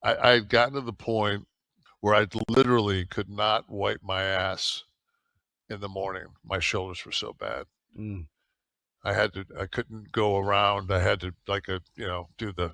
I'd gotten to the point where I literally could not wipe my ass in the morning. My shoulders were so bad. Mm. I couldn't go around. I had to, like, do the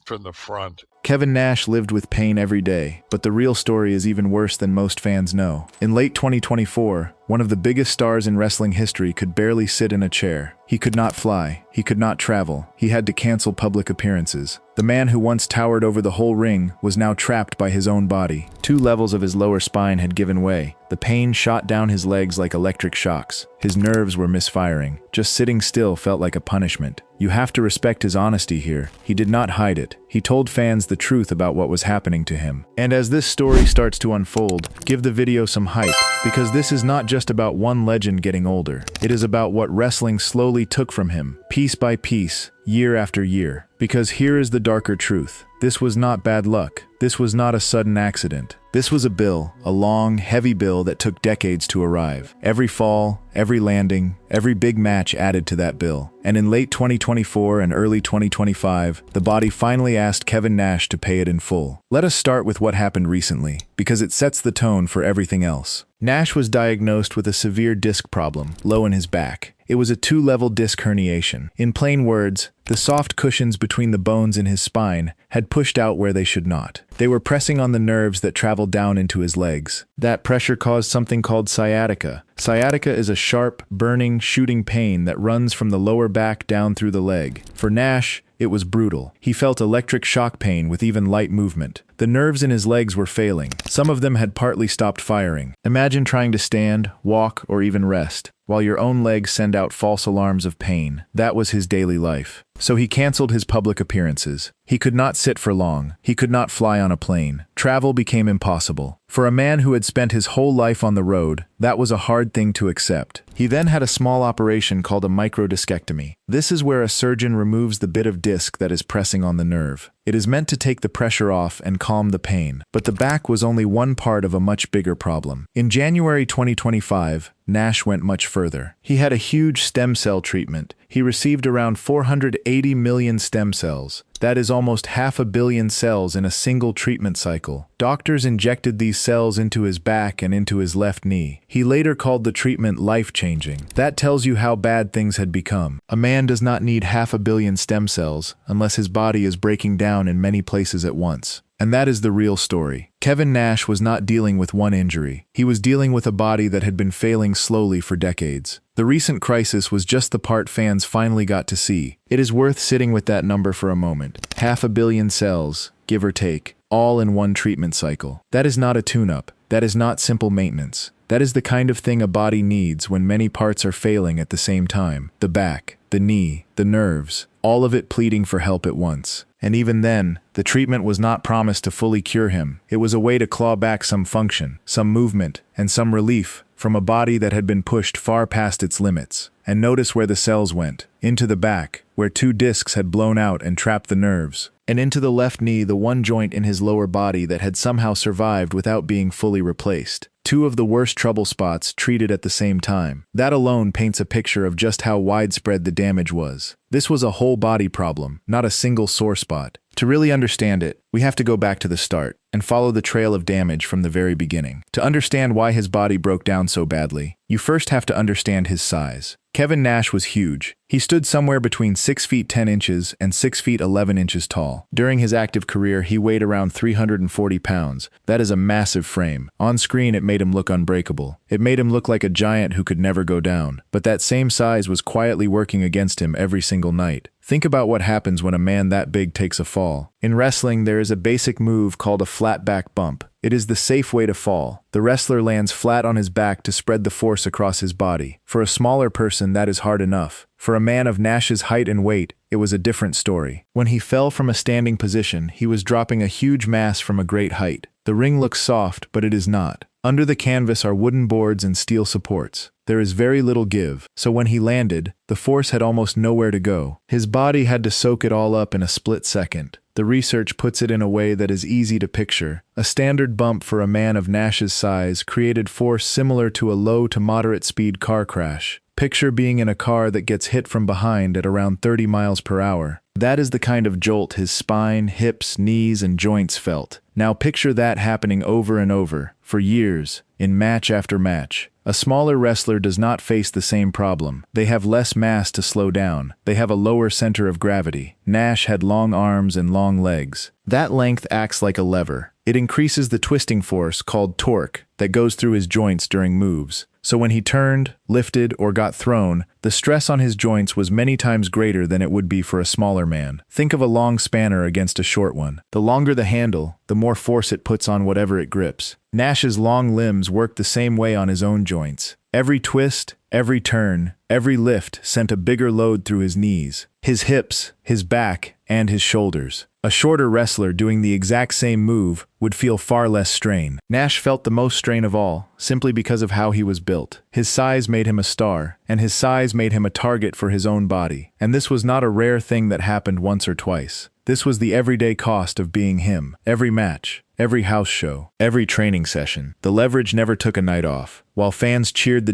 from the front. Kevin Nash lived with pain every day, but the real story is even worse than most fans know. In late 2024, one of the biggest stars in wrestling history could barely sit in a chair. He could not fly. He could not travel. He had to cancel public appearances. The man who once towered over the whole ring was now trapped by his own body. 2 levels of his lower spine had given way. The pain shot down his legs like electric shocks. His nerves were misfiring. Just sitting still felt like a punishment. You have to respect his honesty here. He did not hide it. He told fans the truth about what was happening to him. And as this story starts to unfold, give the video some hype, because this is not just about one legend getting older. It is about what wrestling slowly took from him, piece by piece, year after year. Because here is the darker truth. This was not bad luck. This was not a sudden accident. This was a bill, a long, heavy bill that took decades to arrive. Every fall, every landing, every big match added to that bill. And in late 2024 and early 2025, the body finally asked Kevin Nash to pay it in full. Let us start with what happened recently, because it sets the tone for everything else. Nash was diagnosed with a severe disc problem, low in his back. It was a 2-level disc herniation. In plain words, the soft cushions between the bones in his spine had pushed out where they should not. They were pressing on the nerves that traveled down into his legs. That pressure caused something called sciatica. Sciatica is a sharp, burning, shooting pain that runs from the lower back down through the leg. For Nash, it was brutal. He felt electric shock pain with even light movement. The nerves in his legs were failing. Some of them had partly stopped firing. Imagine trying to stand, walk, or even rest, while your own legs send out false alarms of pain. That was his daily life. So he canceled his public appearances. He could not sit for long. He could not fly on a plane. Travel became impossible. For a man who had spent his whole life on the road, that was a hard thing to accept. He then had a small operation called a microdiscectomy. This is where a surgeon removes the bit of disc that is pressing on the nerve. It is meant to take the pressure off and calm the pain, but the back was only one part of a much bigger problem. In January 2025, Nash went much further. He had a huge stem cell treatment. He received around 480 million stem cells. That is almost 500 million cells in a single treatment cycle. Doctors injected these cells into his back and into his left knee. He later called the treatment life-changing. That tells you how bad things had become. A man does not need 500 million stem cells unless his body is breaking down in many places at once. And that is the real story. Kevin Nash was not dealing with one injury. He was dealing with a body that had been failing slowly for decades. The recent crisis was just the part fans finally got to see. It is worth sitting with that number for a moment. 500 million cells, give or take, all in one treatment cycle. That is not a tune-up. That is not simple maintenance. That is the kind of thing a body needs when many parts are failing at the same time. The back, the knee, the nerves, all of it pleading for help at once. And even then, the treatment was not promised to fully cure him. It was a way to claw back some function, some movement, and some relief from a body that had been pushed far past its limits. And notice where the cells went. Into the back, where 2 discs had blown out and trapped the nerves. And into the left knee, the one joint in his lower body that had somehow survived without being fully replaced. 2 of the worst trouble spots treated at the same time. That alone paints a picture of just how widespread the damage was. This was a whole body problem, not a single sore spot. To really understand it, we have to go back to the start and follow the trail of damage from the very beginning. To understand why his body broke down so badly, you first have to understand his size. Kevin Nash was huge. He stood somewhere between 6 feet 10 inches and 6 feet 11 inches tall. During his active career, he weighed around 340 pounds. That is a massive frame. On screen, it made him look unbreakable. It made him look like a giant who could never go down. But that same size was quietly working against him every single night. Think about what happens when a man that big takes a fall. In wrestling, there is a basic move called a flat back bump. It is the safe way to fall. The wrestler lands flat on his back to spread the force across his body. For a smaller person, that is hard enough. For a man of Nash's height and weight, it was a different story. When he fell from a standing position, he was dropping a huge mass from a great height. The ring looks soft, but it is not. Under the canvas are wooden boards and steel supports. There is very little give, so when he landed, the force had almost nowhere to go. His body had to soak it all up in a split second. The research puts it in a way that is easy to picture. A standard bump for a man of Nash's size created force similar to a low to moderate speed car crash. Picture being in a car that gets hit from behind at around 30 miles per hour. That is the kind of jolt his spine, hips, knees, and joints felt. Now picture that happening over and over, for years, in match after match. A smaller wrestler does not face the same problem. They have less mass to slow down. They have a lower center of gravity. Nash had long arms and long legs. That length acts like a lever. It increases the twisting force, called torque, that goes through his joints during moves. So when he turned, lifted, or got thrown, the stress on his joints was many times greater than it would be for a smaller man. Think of a long spanner against a short one. The longer the handle, the more force it puts on whatever it grips. Nash's long limbs worked the same way on his own joints. Every twist, every turn, every lift sent a bigger load through his knees, his hips, his back, and his shoulders. A shorter wrestler doing the exact same move would feel far less strain. Nash felt the most strain of all, simply because of how he was built. His size made him a star, and his size made him a target for his own body. And this was not a rare thing that happened once or twice. This was the everyday cost of being him. Every match, every house show, every training session. The leverage never took a night off. While fans cheered the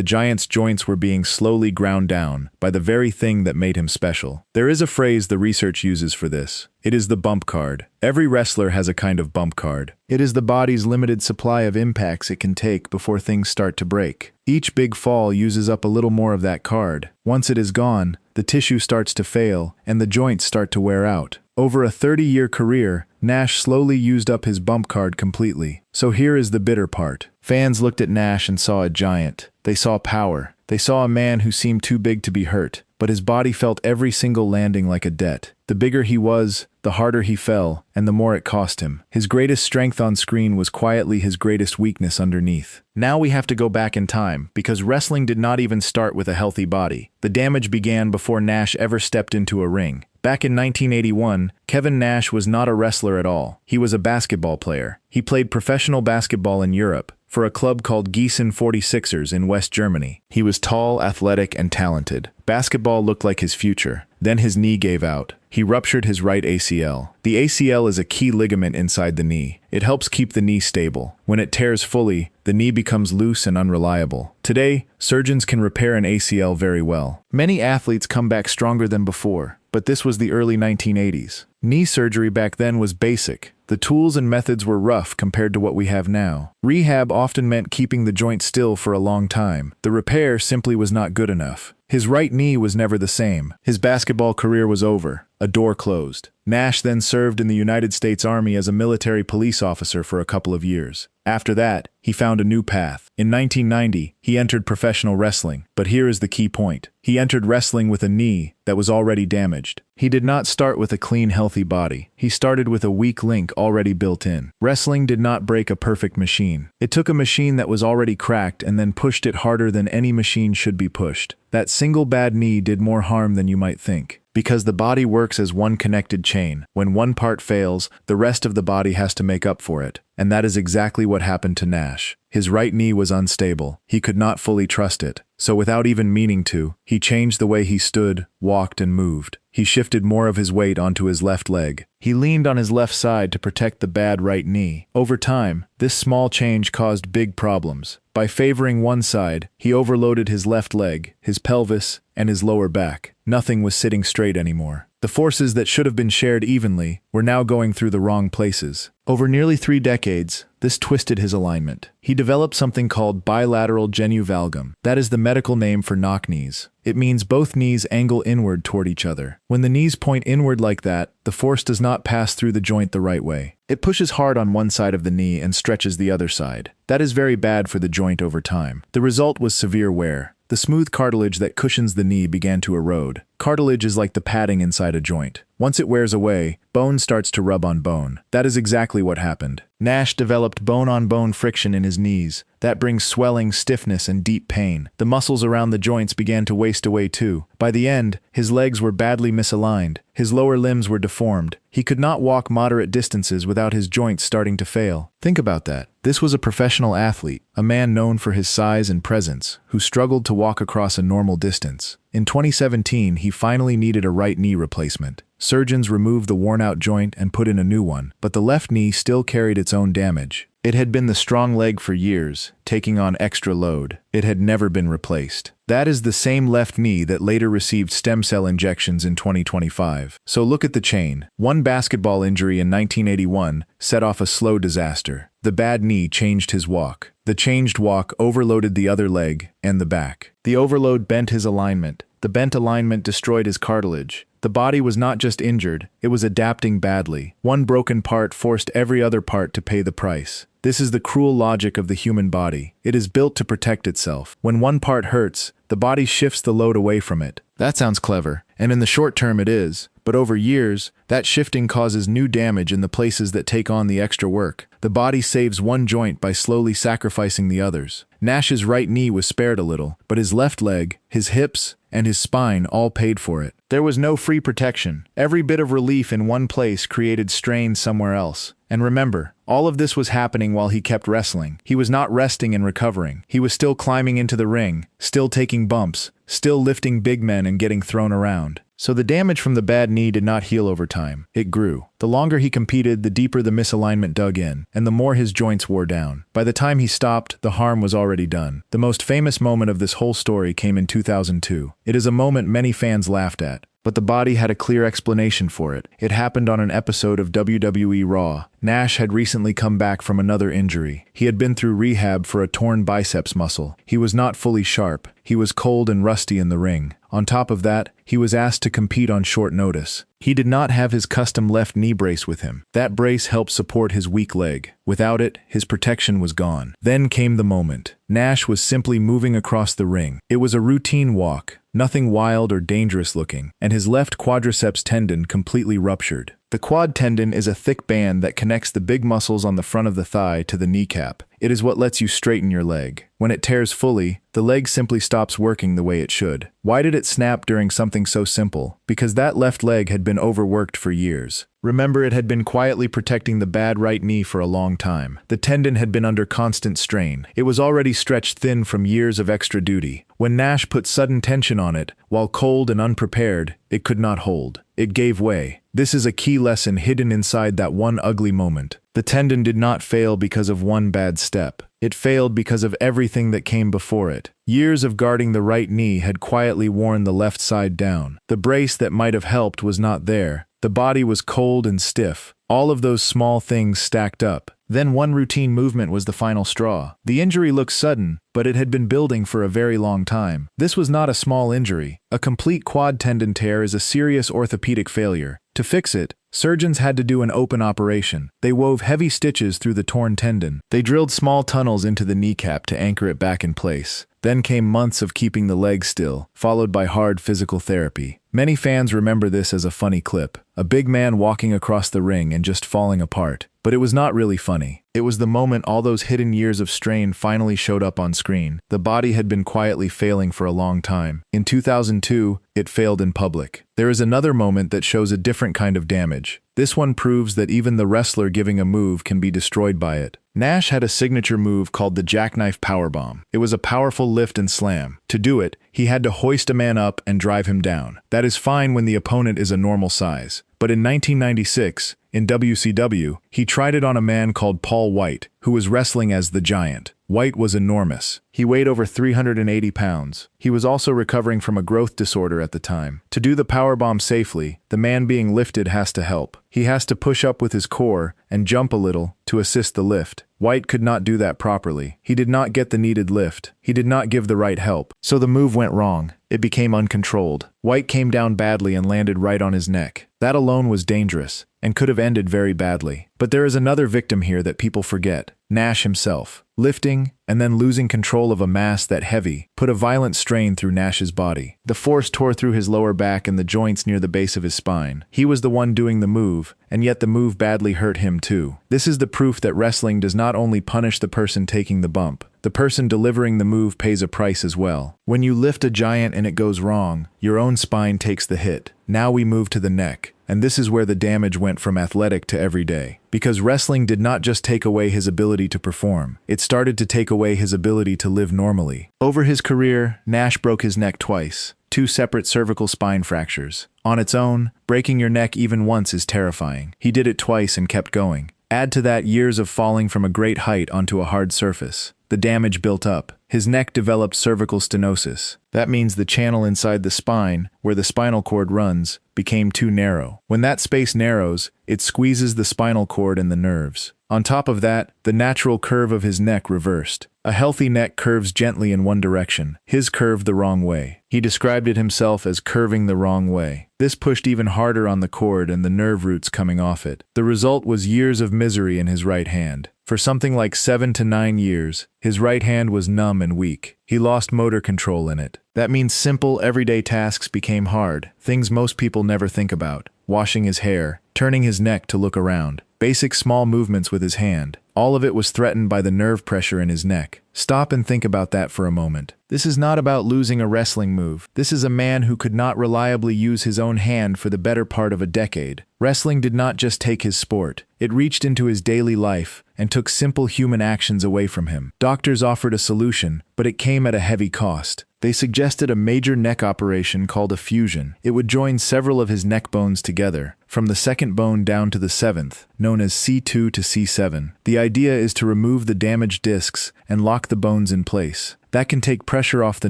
Giant's joints were being slowly ground down by the very thing that made him special. There is a phrase the research uses for this. It is the bump card. Every wrestler has a kind of bump card. It is the body's limited supply of impacts it can take before things start to break. Each big fall uses up a little more of that card. Once it is gone, the tissue starts to fail, and the joints start to wear out. Over a 30-year career, Nash slowly used up his bump card completely. So here is the bitter part. Fans looked at Nash and saw a giant. They saw power. They saw a man who seemed too big to be hurt, but his body felt every single landing like a debt. The bigger he was, the harder he fell, and the more it cost him. His greatest strength on screen was quietly his greatest weakness underneath. Now we have to go back in time, because wrestling did not even start with a healthy body. The damage began before Nash ever stepped into a ring. Back in 1981, Kevin Nash was not a wrestler at all. He was a basketball player. He played professional basketball in Europe, for a club called Gießen 46ers in West Germany. He was tall, athletic, and talented. Basketball looked like his future. Then his knee gave out. He ruptured his right ACL. The ACL is a key ligament inside the knee. It helps keep the knee stable. When it tears fully, the knee becomes loose and unreliable. Today, surgeons can repair an ACL very well. Many athletes come back stronger than before, but this was the early 1980s. Knee surgery back then was basic. The tools and methods were rough compared to what we have now. Rehab often meant keeping the joint still for a long time. The repair simply was not good enough. His right knee was never the same. His basketball career was over. A door closed. Nash then served in the United States Army as a military police officer for a couple of years. After that, he found a new path. In 1990, he entered professional wrestling. But here is the key point. He entered wrestling with a knee that was already damaged. He did not start with a clean, healthy body. He started with a weak link already built in. Wrestling did not break a perfect machine. It took a machine that was already cracked and then pushed it harder than any machine should be pushed. That single bad knee did more harm than you might think. Because the body works as one connected chain. When one part fails, the rest of the body has to make up for it. And that is exactly what happened to Nash. His right knee was unstable. He could not fully trust it. So without even meaning to, he changed the way he stood, walked, and moved. He shifted more of his weight onto his left leg. He leaned on his left side to protect the bad right knee. Over time, this small change caused big problems. By favoring one side, he overloaded his left leg, his pelvis, and his lower back. Nothing was sitting straight anymore. The forces that should have been shared evenly were now going through the wrong places. Over nearly 3 decades, this twisted his alignment. He developed something called bilateral genu valgum. That is the medical name for knock knees. It means both knees angle inward toward each other. When the knees point inward like that, the force does not pass through the joint the right way. It pushes hard on one side of the knee and stretches the other side. That is very bad for the joint over time. The result was severe wear. The smooth cartilage that cushions the knee began to erode. Cartilage is like the padding inside a joint. Once it wears away, bone starts to rub on bone. That is exactly what happened. Nash developed bone-on-bone friction in his knees. That brings swelling, stiffness, and deep pain. The muscles around the joints began to waste away too. By the end, his legs were badly misaligned. His lower limbs were deformed. He could not walk moderate distances without his joints starting to fail. Think about that. This was a professional athlete, a man known for his size and presence, who struggled to walk across a normal distance. In 2017, he finally needed a right knee replacement. Surgeons removed the worn-out joint and put in a new one, but the left knee still carried its own damage. It had been the strong leg for years, taking on extra load. It had never been replaced. That is the same left knee that later received stem cell injections in 2025. So look at the chain. One basketball injury in 1981 set off a slow disaster. The bad knee changed his walk. The changed walk overloaded the other leg and the back. The overload bent his alignment. The bent alignment destroyed his cartilage. The body was not just injured, it was adapting badly. One broken part forced every other part to pay the price. This is the cruel logic of the human body. It is built to protect itself. When one part hurts, the body shifts the load away from it. That sounds clever, and in the short term it is, but over years, that shifting causes new damage in the places that take on the extra work. The body saves one joint by slowly sacrificing the others. Nash's right knee was spared a little, but his left leg, his hips, and his spine all paid for it. There was no free protection. Every bit of relief in one place created strain somewhere else. And remember, all of this was happening while he kept wrestling. He was not resting and recovering. He was still climbing into the ring, still taking bumps, still lifting big men and getting thrown around. So the damage from the bad knee did not heal over time. It grew. The longer he competed, the deeper the misalignment dug in, and the more his joints wore down. By the time he stopped, the harm was already done. The most famous moment of this whole story came in 2002. It is a moment many fans laughed at, but the body had a clear explanation for it. It happened on an episode of WWE Raw. Nash had recently come back from another injury. He had been through rehab for a torn biceps muscle. He was not fully sharp. He was cold and rusty in the ring. On top of that, he was asked to compete on short notice. He did not have his custom left knee brace with him. That brace helped support his weak leg. Without it, his protection was gone. Then came the moment. Nash was simply moving across the ring. It was a routine walk, nothing wild or dangerous looking, and his left quadriceps tendon completely ruptured. The quad tendon is a thick band that connects the big muscles on the front of the thigh to the kneecap. It is what lets you straighten your leg. When it tears fully, the leg simply stops working the way it should. Why did it snap during something so simple? Because that left leg had been overworked for years. Remember, it had been quietly protecting the bad right knee for a long time. The tendon had been under constant strain. It was already stretched thin from years of extra duty. When Nash put sudden tension on it, while cold and unprepared, it could not hold. It gave way. This is a key lesson hidden inside that one ugly moment. The tendon did not fail because of one bad step. It failed because of everything that came before it. Years of guarding the right knee had quietly worn the left side down. The brace that might have helped was not there. The body was cold and stiff. All of those small things stacked up. Then one routine movement was the final straw. The injury looked sudden, but it had been building for a very long time. This was not a small injury. A complete quad tendon tear is a serious orthopedic failure. To fix it, surgeons had to do an open operation. They wove heavy stitches through the torn tendon. They drilled small tunnels into the kneecap to anchor it back in place. Then came months of keeping the leg still, followed by hard physical therapy. Many fans remember this as a funny clip. A big man walking across the ring and just falling apart. But it was not really funny. It was the moment all those hidden years of strain finally showed up on screen. The body had been quietly failing for a long time. In 2002, it failed in public. There is another moment that shows a different kind of damage. This one proves that even the wrestler giving a move can be destroyed by it. Nash had a signature move called the jackknife powerbomb. It was a powerful lift and slam. To do it, he had to hoist a man up and drive him down. That is fine when the opponent is a normal size. But in 1996, in WCW, he tried it on a man called Paul White, who was wrestling as the Giant. White was enormous. He weighed over 380 pounds. He was also recovering from a growth disorder at the time. To do the powerbomb safely, the man being lifted has to help. He has to push up with his core and jump a little to assist the lift. White could not do that properly. He did not get the needed lift. He did not give the right help. So the move went wrong. It became uncontrolled. White came down badly and landed right on his neck. That alone was dangerous and could have ended very badly. But there is another victim here that people forget. Nash himself. Lifting and then losing control of a mass that heavy put a violent strain through Nash's body. The force tore through his lower back and the joints near the base of his spine. He was the one doing the move, and yet the move badly hurt him too. This is the proof that wrestling does not only punish the person taking the bump. The person delivering the move pays a price as well. When you lift a giant and it goes wrong, your own spine takes the hit. Now we move to the neck. And this is where the damage went from athletic to everyday. Because wrestling did not just take away his ability to perform, it started to take away his ability to live normally. Over his career, Nash broke his neck twice. 2 separate cervical spine fractures. On its own, breaking your neck even once is terrifying. He did it twice and kept going. Add to that years of falling from a great height onto a hard surface. The damage built up. His neck developed cervical stenosis. That means the channel inside the spine, where the spinal cord runs, became too narrow. When that space narrows, it squeezes the spinal cord and the nerves. On top of that, the natural curve of his neck reversed. A healthy neck curves gently in one direction. His curved the wrong way. He described it himself as curving the wrong way. This pushed even harder on the cord and the nerve roots coming off it. The result was years of misery in his right hand. For something like 7 to 9 years, his right hand was numb and weak. He lost motor control in it. That means simple, everyday tasks became hard, things most people never think about. Washing his hair, turning his neck to look around, basic small movements with his hand. All of it was threatened by the nerve pressure in his neck. Stop and think about that for a moment. This is not about losing a wrestling move. This is a man who could not reliably use his own hand for the better part of a decade. Wrestling did not just take his sport. It reached into his daily life and took simple human actions away from him. Doctors offered a solution, but it came at a heavy cost. They suggested a major neck operation called a fusion. It would join several of his neck bones together, from the second bone down to the seventh, known as C2 to C7. The idea is to remove the damaged discs and lock the bones in place. That can take pressure off the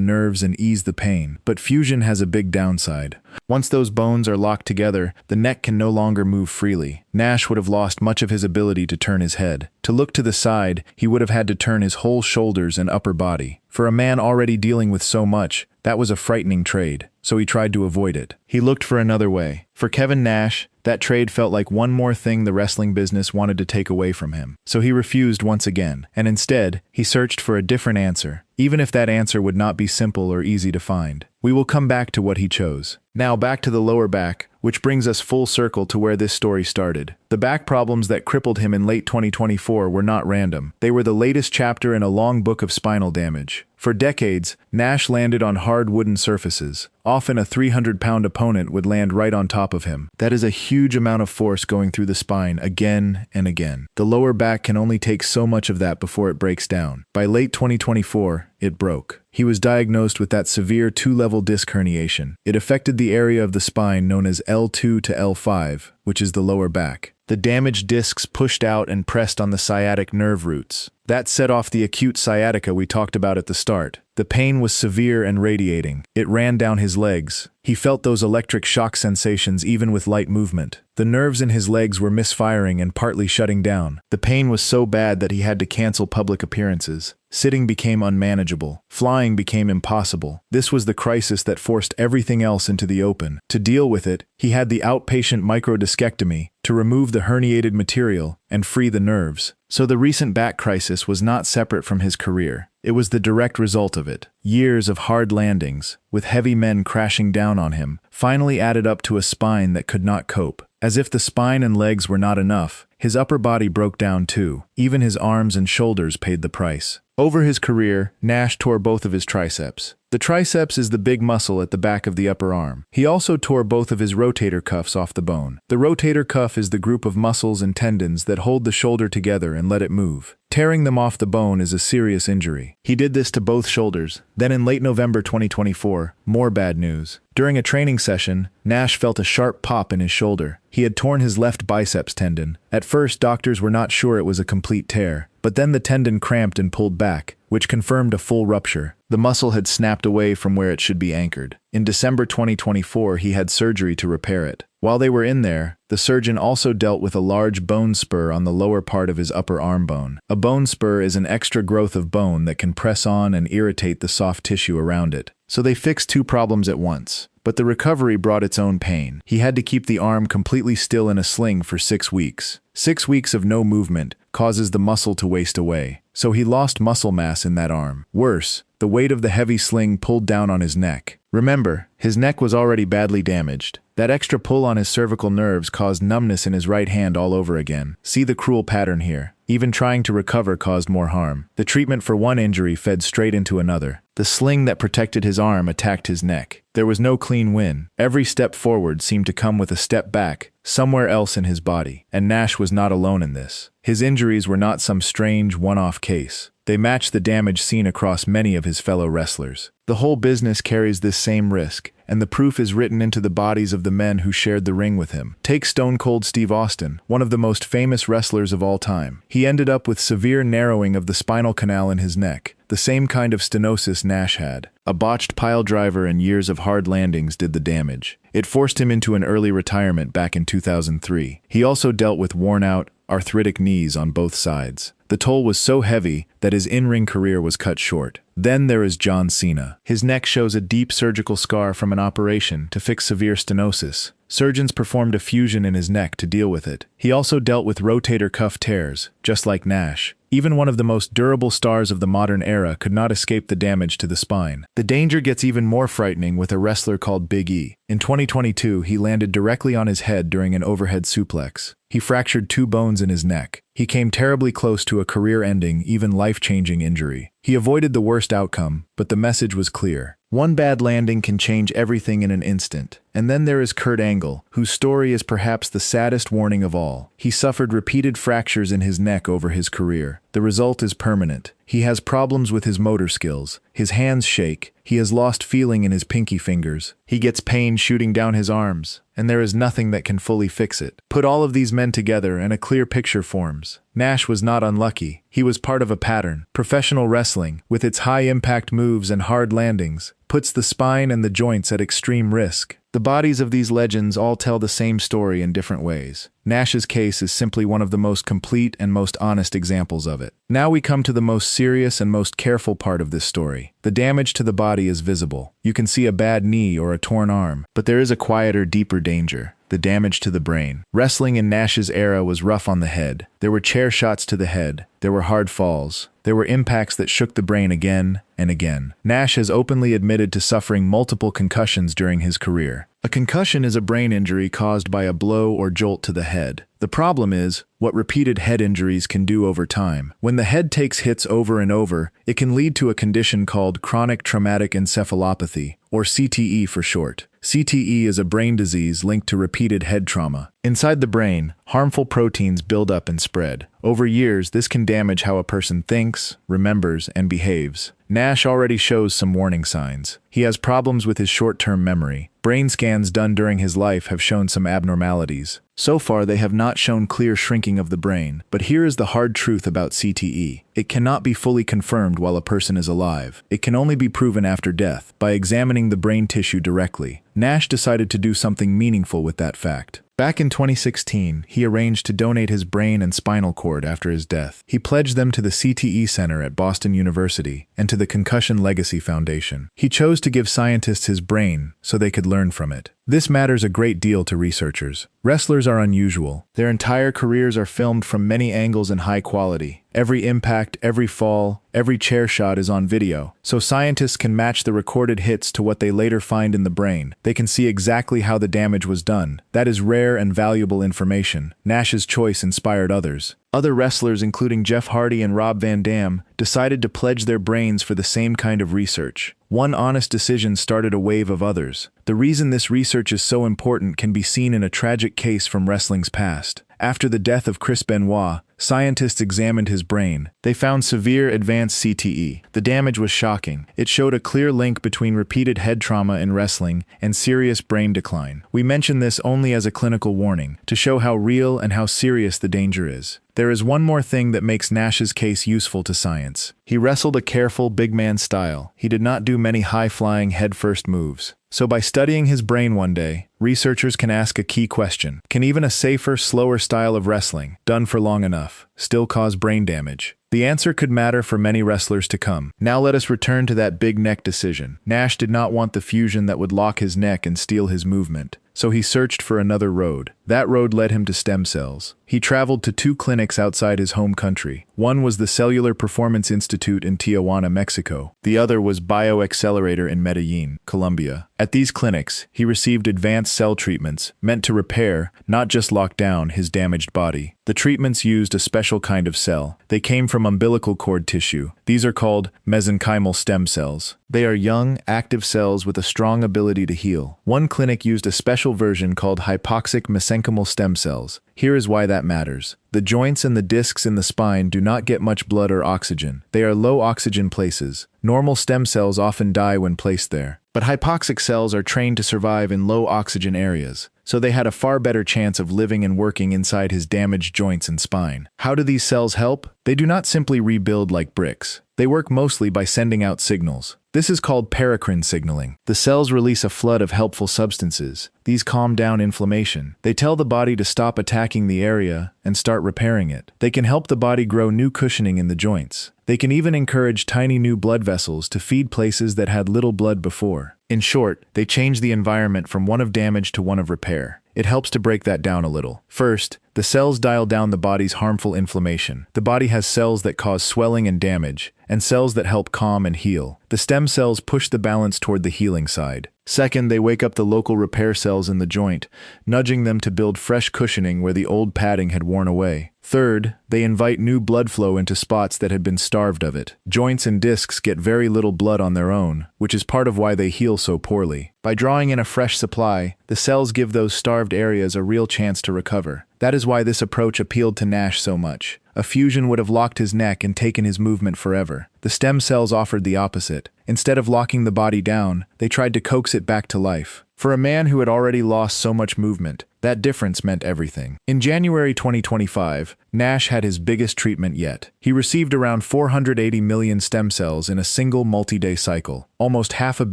nerves and ease the pain, but fusion has a big downside. Once those bones are locked together, the neck can no longer move freely. Nash would have lost much of his ability to turn his head. To look to the side, he would have had to turn his whole shoulders and upper body. For a man already dealing with so much, that was a frightening trade, so he tried to avoid it. He looked for another way. For Kevin Nash, that trade felt like one more thing the wrestling business wanted to take away from him. So he refused once again, and instead, he searched for a different answer, even if that answer would not be simple or easy to find. We will come back to what he chose. Now back to the lower back, which brings us full circle to where this story started. The back problems that crippled him in late 2024 were not random. They were the latest chapter in a long book of spinal damage. For decades, Nash landed on hard wooden surfaces. Often a 300-pound opponent would land right on top of him. That is a huge amount of force going through the spine again and again. The lower back can only take so much of that before it breaks down. By late 2024, it broke. He was diagnosed with that severe 2-level disc herniation. It affected the area of the spine known as L2 to L5, which is the lower back. The damaged discs pushed out and pressed on the sciatic nerve roots. That set off the acute sciatica we talked about at the start. The pain was severe and radiating. It ran down his legs. He felt those electric shock sensations even with light movement. The nerves in his legs were misfiring and partly shutting down. The pain was so bad that he had to cancel public appearances. Sitting became unmanageable. Flying became impossible. This was the crisis that forced everything else into the open. To deal with it, he had the outpatient microdiscectomy to remove the herniated material and free the nerves. So the recent back crisis was not separate from his career. It was the direct result of it. Years of hard landings, with heavy men crashing down on him, finally added up to a spine that could not cope. As if the spine and legs were not enough, his upper body broke down too. Even his arms and shoulders paid the price. Over his career, Nash tore both of his triceps. The triceps is the big muscle at the back of the upper arm. He also tore both of his rotator cuffs off the bone. The rotator cuff is the group of muscles and tendons that hold the shoulder together and let it move. Tearing them off the bone is a serious injury. He did this to both shoulders. Then in late November 2024, more bad news. During a training session, Nash felt a sharp pop in his shoulder. He had torn his left biceps tendon. At first, doctors were not sure it was a complete tear, but then the tendon cramped and pulled back, which confirmed a full rupture. The muscle had snapped away from where it should be anchored. In December 2024, he had surgery to repair it. While they were in there, the surgeon also dealt with a large bone spur on the lower part of his upper arm bone. A bone spur is an extra growth of bone that can press on and irritate the soft tissue around it. So they fixed 2 problems at once. But the recovery brought its own pain. He had to keep the arm completely still in a sling for 6 weeks. 6 weeks of no movement causes the muscle to waste away. So he lost muscle mass in that arm. Worse, the weight of the heavy sling pulled down on his neck. Remember, his neck was already badly damaged. That extra pull on his cervical nerves caused numbness in his right hand all over again. See the cruel pattern here. Even trying to recover caused more harm. The treatment for one injury fed straight into another. The sling that protected his arm attacked his neck. There was no clean win. Every step forward seemed to come with a step back, somewhere else in his body. And Nash was not alone in this. His injuries were not some strange, one-off case. They matched the damage seen across many of his fellow wrestlers. The whole business carries this same risk, and the proof is written into the bodies of the men who shared the ring with him. Take Stone Cold Steve Austin, one of the most famous wrestlers of all time. He ended up with severe narrowing of the spinal canal in his neck, the same kind of stenosis Nash had. A botched pile driver and years of hard landings did the damage. It forced him into an early retirement back in 2003. He also dealt with worn-out, arthritic knees on both sides. The toll was so heavy that his in-ring career was cut short. Then there is John Cena. His neck shows a deep surgical scar from an operation to fix severe stenosis. Surgeons performed a fusion in his neck to deal with it. He also dealt with rotator cuff tears, just like Nash. Even one of the most durable stars of the modern era could not escape the damage to the spine. The danger gets even more frightening with a wrestler called Big E. In 2022, he landed directly on his head during an overhead suplex. He fractured 2 bones in his neck. He came terribly close to a career-ending, even life-changing injury. He avoided the worst outcome, but the message was clear. One bad landing can change everything in an instant. And then there is Kurt Angle, whose story is perhaps the saddest warning of all. He suffered repeated fractures in his neck over his career. The result is permanent. He has problems with his motor skills. His hands shake. He has lost feeling in his pinky fingers. He gets pain shooting down his arms, and there is nothing that can fully fix it. Put all of these men together and a clear picture forms. Nash was not unlucky. He was part of a pattern. Professional wrestling, with its high-impact moves and hard landings, puts the spine and the joints at extreme risk. The bodies of these legends all tell the same story in different ways. Nash's case is simply one of the most complete and most honest examples of it. Now we come to the most serious and most careful part of this story. The damage to the body is visible. You can see a bad knee or a torn arm, but there is a quieter, deeper danger. The damage to the brain. Wrestling in Nash's era was rough on the head. There were chair shots to the head. There were hard falls. There were impacts that shook the brain again and again. Nash has openly admitted to suffering multiple concussions during his career. A concussion is a brain injury caused by a blow or jolt to the head. The problem is what repeated head injuries can do over time. When the head takes hits over and over, it can lead to a condition called chronic traumatic encephalopathy, or CTE for short. CTE is a brain disease linked to repeated head trauma. Inside the brain, harmful proteins build up and spread. Over years, this can damage how a person thinks, remembers, and behaves. Nash already shows some warning signs. He has problems with his short-term memory. Brain scans done during his life have shown some abnormalities. So far, they have not shown clear shrinking of the brain. But here is the hard truth about CTE. It cannot be fully confirmed while a person is alive. It can only be proven after death, by examining the brain tissue directly. Nash decided to do something meaningful with that fact. Back in 2016, he arranged to donate his brain and spinal cord after his death. He pledged them to the CTE Center at Boston University and to the Concussion Legacy Foundation. He chose to give scientists his brain so they could learn from it. This matters a great deal to researchers. Wrestlers are unusual. Their entire careers are filmed from many angles and high quality. Every impact, every fall, every chair shot is on video, so scientists can match the recorded hits to what they later find in the brain. They can see exactly how the damage was done. That is rare and valuable information. Nash's choice inspired others. Other wrestlers, including Jeff Hardy and Rob Van Dam, decided to pledge their brains for the same kind of research. One honest decision started a wave of others. The reason this research is so important can be seen in a tragic case from wrestling's past. After the death of Chris Benoit, scientists examined his brain. They found severe advanced CTE. The damage was shocking. It showed a clear link between repeated head trauma in wrestling and serious brain decline. We mention this only as a clinical warning, to show how real and how serious the danger is. There is one more thing that makes Nash's case useful to science. He wrestled a careful, big man style. He did not do many high-flying, head-first moves. So by studying his brain one day, researchers can ask a key question. Can even a safer, slower style of wrestling, done for long enough, still cause brain damage? The answer could matter for many wrestlers to come. Now let us return to that big neck decision. Nash did not want the fusion that would lock his neck and steal his movement. so he searched for another road. That road led him to stem cells. He traveled to 2 clinics outside his home country. One was the Cellular Performance Institute in Tijuana, Mexico. The other was BioAccelerator in Medellin, Colombia. At these clinics, he received advanced cell treatments meant to repair, not just lock down, his damaged body. The treatments used a special kind of cell. They came from umbilical cord tissue. These are called mesenchymal stem cells. They are young, active cells with a strong ability to heal. One clinic used a special version called hypoxic mesenchymal stem cells. Here is why that matters. The joints and the discs in the spine do not get much blood or oxygen. They are low oxygen places. Normal stem cells often die when placed there. But hypoxic cells are trained to survive in low oxygen areas, so they had a far better chance of living and working inside his damaged joints and spine. How do these cells help? They do not simply rebuild like bricks. They work mostly by sending out signals. This is called paracrine signaling. The cells release a flood of helpful substances. These calm down inflammation. They tell the body to stop attacking the area and start repairing it. They can help the body grow new cushioning in the joints. They can even encourage tiny new blood vessels to feed places that had little blood before. In short, they change the environment from one of damage to one of repair. It helps to break that down a little. First, the cells dial down the body's harmful inflammation. The body has cells that cause swelling and damage, and cells that help calm and heal. The stem cells push the balance toward the healing side. Second, they wake up the local repair cells in the joint, nudging them to build fresh cushioning where the old padding had worn away. Third, they invite new blood flow into spots that had been starved of it. Joints and discs get very little blood on their own, which is part of why they heal so poorly. By drawing in a fresh supply, the cells give those starved areas a real chance to recover. That is why this approach appealed to Nash so much. A fusion would have locked his neck and taken his movement forever. The stem cells offered the opposite. Instead of locking the body down, they tried to coax it back to life. For a man who had already lost so much movement, that difference meant everything. In January 2025, Nash had his biggest treatment yet. He received around 480 million stem cells in a single multi-day cycle, almost 500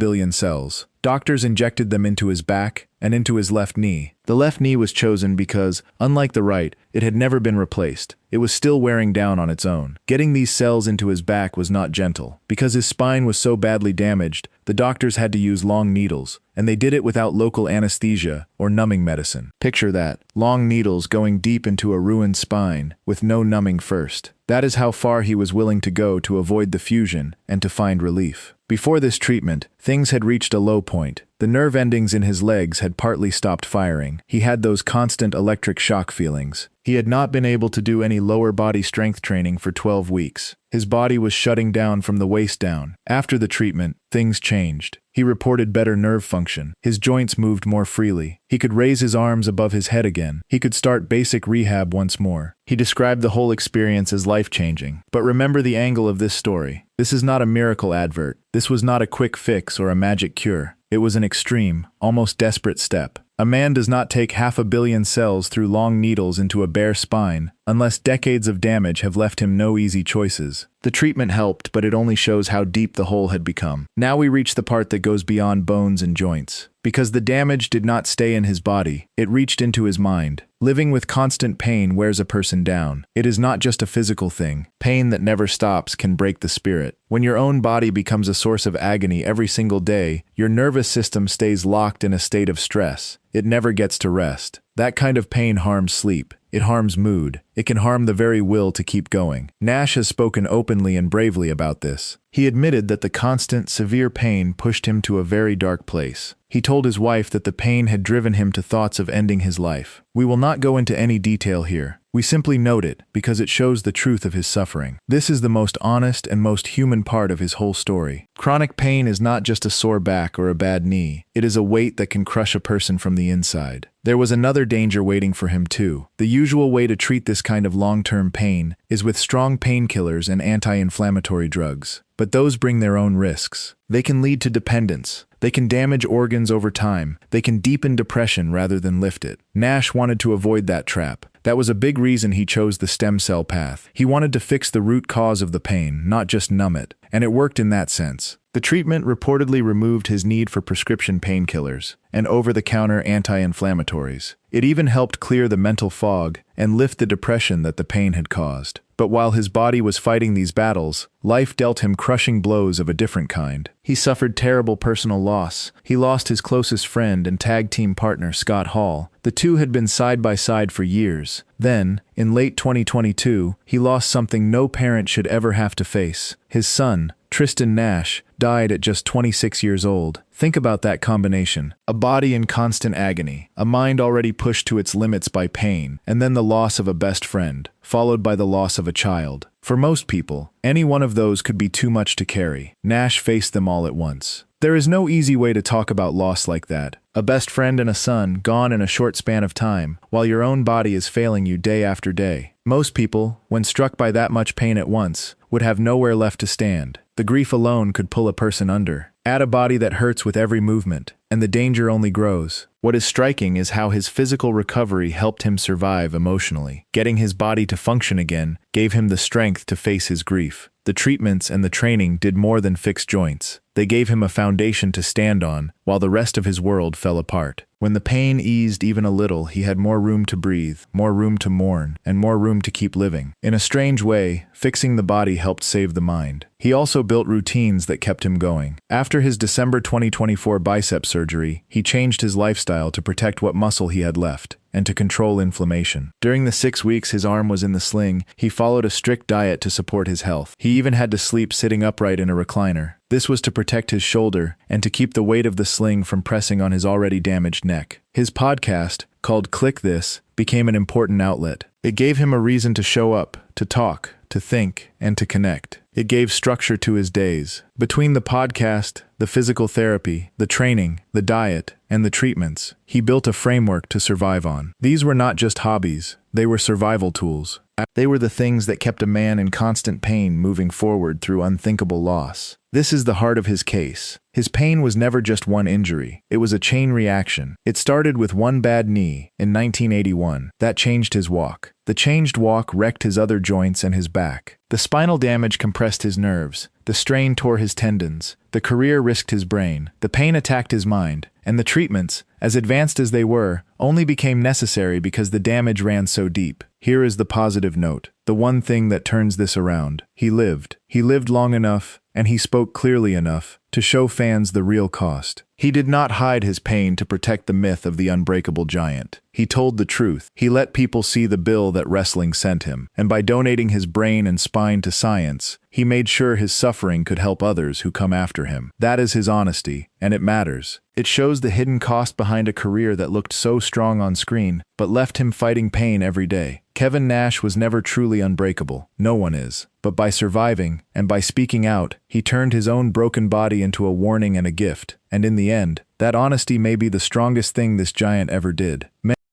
million cells. Doctors injected them into his back and into his left knee. The left knee was chosen because, unlike the right, it had never been replaced. It was still wearing down on its own. Getting these cells into his back was not gentle. Because his spine was so badly damaged, the doctors had to use long needles, and they did it without local anesthesia or numbing medicine. Picture that, long needles going deep into a ruined spine, with no numbing first. That is how far he was willing to go to avoid the fusion and to find relief. Before this treatment, things had reached a low point. The nerve endings in his legs had partly stopped firing. He had those constant electric shock feelings. He had not been able to do any lower body strength training for 12 weeks. His body was shutting down from the waist down. After the treatment, things changed. He reported better nerve function. His joints moved more freely. He could raise his arms above his head again. He could start basic rehab once more. He described the whole experience as life-changing. But remember the angle of this story. This is not a miracle advert. This was not a quick fix or a magic cure. It was an extreme, almost desperate step. A man does not take 500 million cells through long needles into a bare spine, unless decades of damage have left him no easy choices. The treatment helped, but it only shows how deep the hole had become. Now we reach the part that goes beyond bones and joints. Because the damage did not stay in his body, it reached into his mind. Living with constant pain wears a person down. It is not just a physical thing. Pain that never stops can break the spirit. When your own body becomes a source of agony every single day, your nervous system stays locked in a state of stress. It never gets to rest. That kind of pain harms sleep. It harms mood. It can harm the very will to keep going. Nash has spoken openly and bravely about this. He admitted that the constant, severe pain pushed him to a very dark place. He told his wife that the pain had driven him to thoughts of ending his life. We will not go into any detail here. We simply note it because it shows the truth of his suffering. This is the most honest and most human part of his whole story. Chronic pain is not just a sore back or a bad knee. It is a weight that can crush a person from the inside. There was another danger waiting for him too. The usual way to treat this kind of long-term pain is with strong painkillers and anti-inflammatory drugs. But those bring their own risks. They can lead to dependence. They can damage organs over time. They can deepen depression rather than lift it. Nash wanted to avoid that trap. That was a big reason he chose the stem cell path. He wanted to fix the root cause of the pain, not just numb it. and it worked in that sense. The treatment reportedly removed his need for prescription painkillers and over-the-counter anti-inflammatories. It even helped clear the mental fog and lift the depression that the pain had caused. But while his body was fighting these battles, life dealt him crushing blows of a different kind. He suffered terrible personal loss. He lost his closest friend and tag team partner, Scott Hall. The two had been side by side for years. Then, in late 2022, he lost something no parent should ever have to face. His son, Tristan Nash, died at just 26 years old. Think about that combination. A body in constant agony, a mind already pushed to its limits by pain, and then the loss of a best friend, followed by the loss of a child. For most people, any one of those could be too much to carry. Nash faced them all at once. There is no easy way to talk about loss like that. A best friend and a son gone in a short span of time, while your own body is failing you day after day. Most people, when struck by that much pain at once, would have nowhere left to stand. The grief alone could pull a person under. Add a body that hurts with every movement, and the danger only grows. What is striking is how his physical recovery helped him survive emotionally. Getting his body to function again gave him the strength to face his grief. The treatments and the training did more than fix joints. They gave him a foundation to stand on, while the rest of his world fell apart. When the pain eased even a little, he had more room to breathe, more room to mourn, and more room to keep living. In a strange way, fixing the body helped save the mind. He also built routines that kept him going. After his December 2024 bicep surgery, he changed his lifestyle to protect what muscle he had left and to control inflammation. During the 6 weeks his arm was in the sling, he followed a strict diet to support his health. He even had to sleep sitting upright in a recliner. This was to protect his shoulder and to keep the weight of the sling from pressing on his already damaged neck. His podcast, called Click This, became an important outlet. It gave him a reason to show up, to talk, to think, and to connect. It gave structure to his days. Between the podcast, the physical therapy, the training, the diet, and the treatments, he built a framework to survive on. These were not just hobbies, they were survival tools. They were the things that kept a man in constant pain moving forward through unthinkable loss. This is the heart of his case. His pain was never just one injury. It was a chain reaction. It started with one bad knee in 1981. That changed his walk. The changed walk wrecked his other joints and his back. The spinal damage compressed his nerves. The strain tore his tendons. The career risked his brain. The pain attacked his mind. And the treatments, as advanced as they were, only became necessary because the damage ran so deep. Here is the positive note. The one thing that turns this around. He lived. He lived long enough, and he spoke clearly enough to show fans the real cost. He did not hide his pain to protect the myth of the unbreakable giant. He told the truth. He let people see the bill that wrestling sent him, and by donating his brain and spine to science, he made sure his suffering could help others who come after him. That is his honesty, and it matters. It shows the hidden cost behind a career that looked so strong on screen, but left him fighting pain every day. Kevin Nash was never truly unbreakable. No one is. But by surviving, and by speaking out, he turned his own broken body into a warning and a gift. And in the end, that honesty may be the strongest thing this giant ever did.